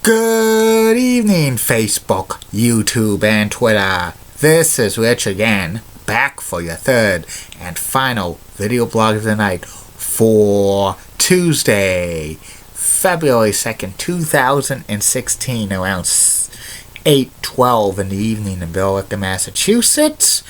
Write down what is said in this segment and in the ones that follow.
Good evening, Facebook, YouTube, and Twitter. This is Rich again, back for your third and final video blog of the night for Tuesday, February 2nd, 2016, around 8:12 in the evening in Billerica, Massachusetts.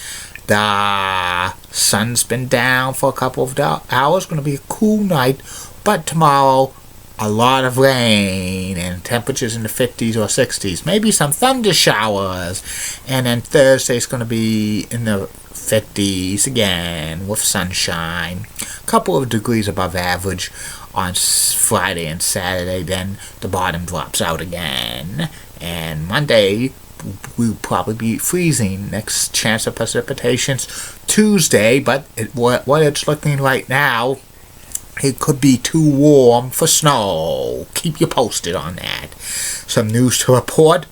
The sun's been down for a couple of hours. Going to be a cool night, but tomorrow a lot of rain and temperatures in the 50s or 60s. Maybe some thunder showers. And then Thursday's going to be in the 50s again with sunshine. A couple of degrees above average on Friday and Saturday. Then the bottom drops out again. And Monday we'll probably be freezing. Next chance of precipitation's Tuesday. But what it's looking right now, it could be too warm for snow. Keep you posted on that. Some news to report.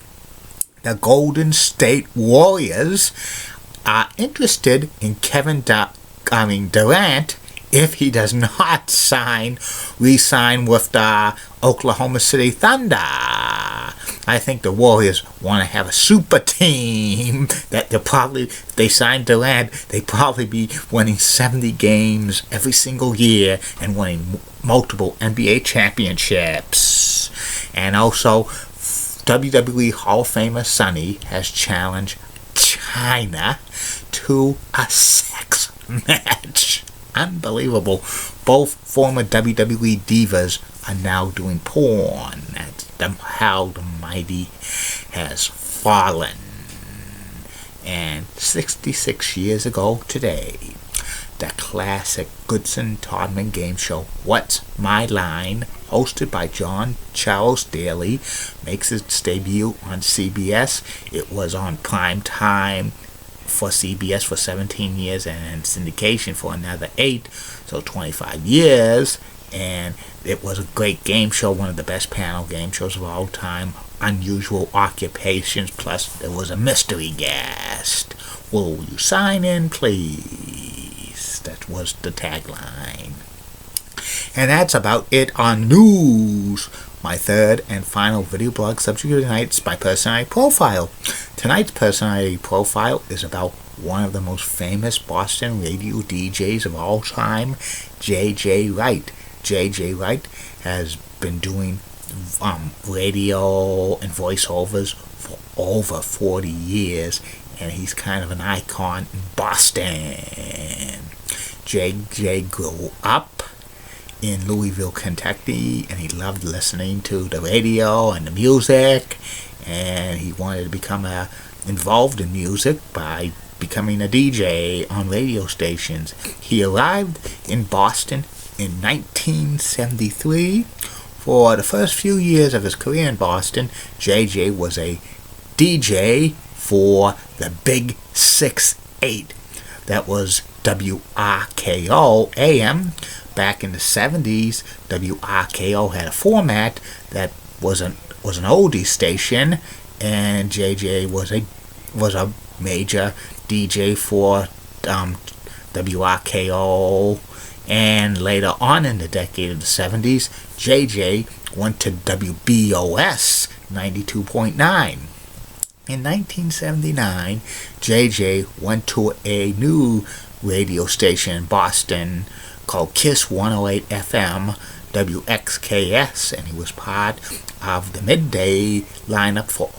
The Golden State Warriors are interested in Kevin Durant if he does not re-sign with the Oklahoma City Thunder. I think the Warriors want to have a super team that if they sign Durant, they'd probably be winning 70 games every single year and winning multiple NBA championships. And also, WWE Hall of Famer Sonny has challenged China to a sex match. Unbelievable. Both former WWE divas are now doing porn. That's how the mighty has fallen. And 66 years ago today, the classic Goodson Todman game show, What's My Line, hosted by John Charles Daly, makes its debut on CBS. It was on prime time for CBS for 17 years and syndication for another 8, so 25 years. And it was a great game show, one of the best panel game shows of all time. Unusual occupations, plus there was a mystery guest. Will you sign in, please? That was the tagline. And that's about it on news. My third and final video blog subject of tonight's my personality profile. Tonight's personality profile is about one of the most famous Boston radio DJs of all time, J.J. Wright. J.J. Wright has been doing radio and voiceovers for over 40 years, and he's kind of an icon in Boston. J.J. grew up in Louisville, Kentucky, and he loved listening to the radio and the music, and he wanted to become involved in music by becoming a DJ on radio stations. He arrived in Boston in 1973. For the first few years of his career in Boston, J.J. was a DJ for the Big 6-8. That was WRKO AM. Back in the 70s, WRKO had a format that was an oldie station, and J.J. was a major DJ for WRKO. And later on in the decade of the 70s, J.J. went to WBOS 92.9. In 1979, J.J. went to a new radio station in Boston called KISS 108 FM, WXKS, and he was part of the midday lineup for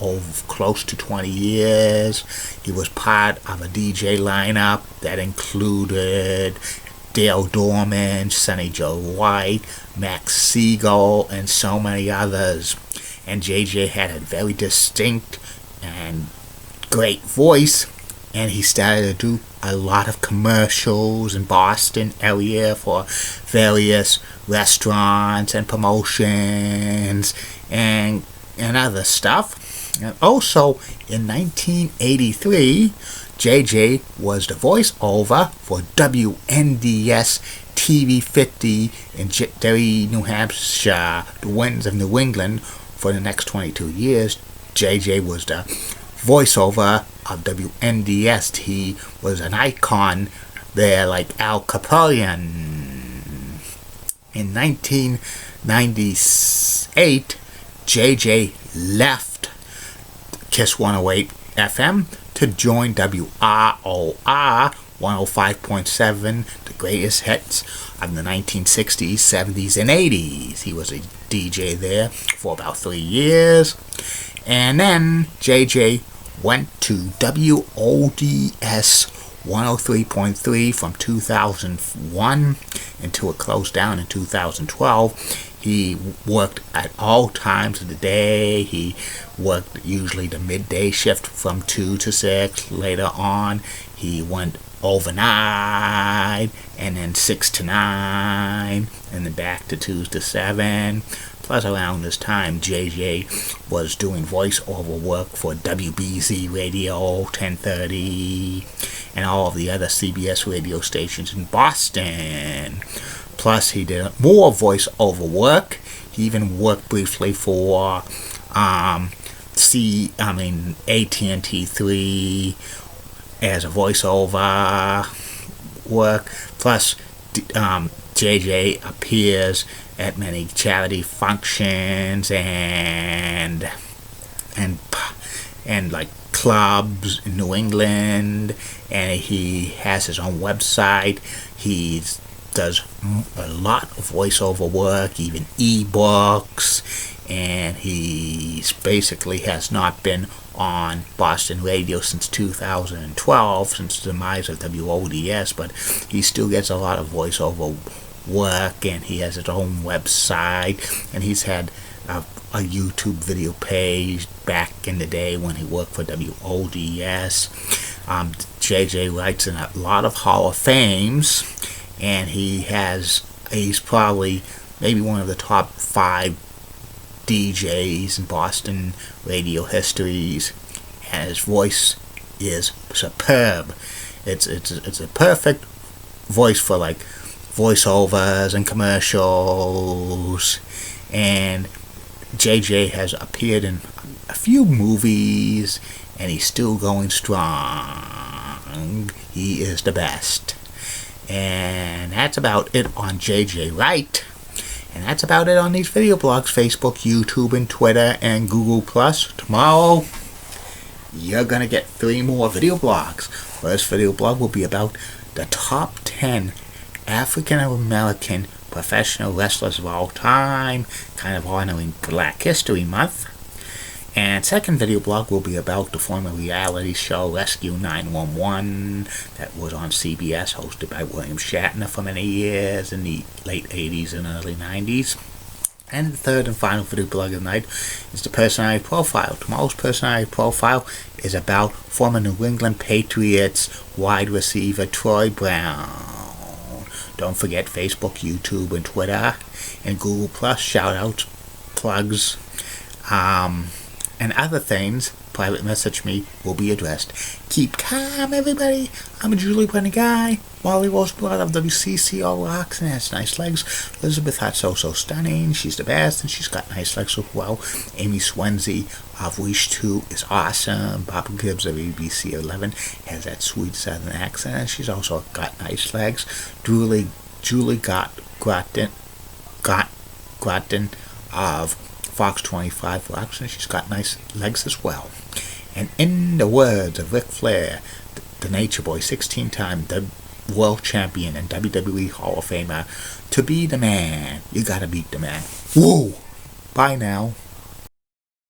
close to 20 years. He was part of a DJ lineup that included Dale Dorman, Sonny Joe White, Max Siegel, and so many others. And J.J. had a very distinct and great voice, and he started to do a lot of commercials in Boston area for various restaurants and promotions and other stuff. And also in 1983, J.J. was the voiceover for WNDS TV 50 in Derry, New Hampshire, the Winds of New England. For the next 22 years, J.J. was the voiceover of WNDS. He was an icon there, like Al Capone. In 1998, JJ left Kiss 108 FM to join WROR 105.7, the greatest hits of the 1960s, 70s, and 80s. He was a DJ there for about 3 years. And then JJ went to WODS 103.3 from 2001 until it closed down in 2012. He worked at all times of the day. He worked usually the midday shift from 2 to 6. Later on, he went overnight, and then 6 to 9, and then back to 2 to 7. Plus, around this time, JJ was doing voiceover work for WBZ Radio 1030 and all of the other CBS radio stations in Boston. Plus, he did more voiceover work. He even worked briefly for AT&T 3 as a voiceover work. Plus, JJ appears at many charity functions and like clubs in New England, and he has his own website. He does a lot of voiceover work, even ebooks, and he basically has not been on Boston radio since 2012, since the demise of WODS, but he still gets a lot of voiceover work, and he has his own website, and he's had a YouTube video page back in the day when he worked for WODS. JJ writes in a lot of Hall of Fames, and he's probably maybe one of the top 5 DJs in Boston radio histories, and his voice is superb. It's a perfect voice for like voiceovers and commercials, and JJ has appeared in a few movies, and he's still going strong. He is the best. And that's about it on JJ Wright. And that's about it on these video blogs: Facebook, YouTube, and Twitter, and Google+. Tomorrow, you're going to get 3 more video blogs. First video blog will be about the top 10 African American professional wrestlers of all time, kind of honoring Black History Month. And second video blog will be about the former reality show Rescue 911 that was on CBS, hosted by William Shatner for many years in the late 80s and early 90s. And the third and final video blog of the night is the personality profile. Tomorrow's personality profile is about former New England Patriots wide receiver Troy Brown. Don't forget Facebook, YouTube, and Twitter, and Google+, shout-outs, plugs, and other things. Private message me will be addressed. Keep calm, everybody. I'm a Julie Brenner guy. Molly Roseblood of WCC all rocks and has nice legs. Elizabeth Hart so stunning. She's the best, and she's got nice legs as well. Amy Swenzy of Wish 2 is awesome. Barbara Gibbs of ABC 11 has that sweet southern accent, and she's also got nice legs. Julie Groton of Fox 25 rocks, and she's got nice legs as well. And in the words of Ric Flair, the Nature Boy, 16-time world champion and WWE Hall of Famer, to be the man, you gotta beat the man. Whoa! Bye now.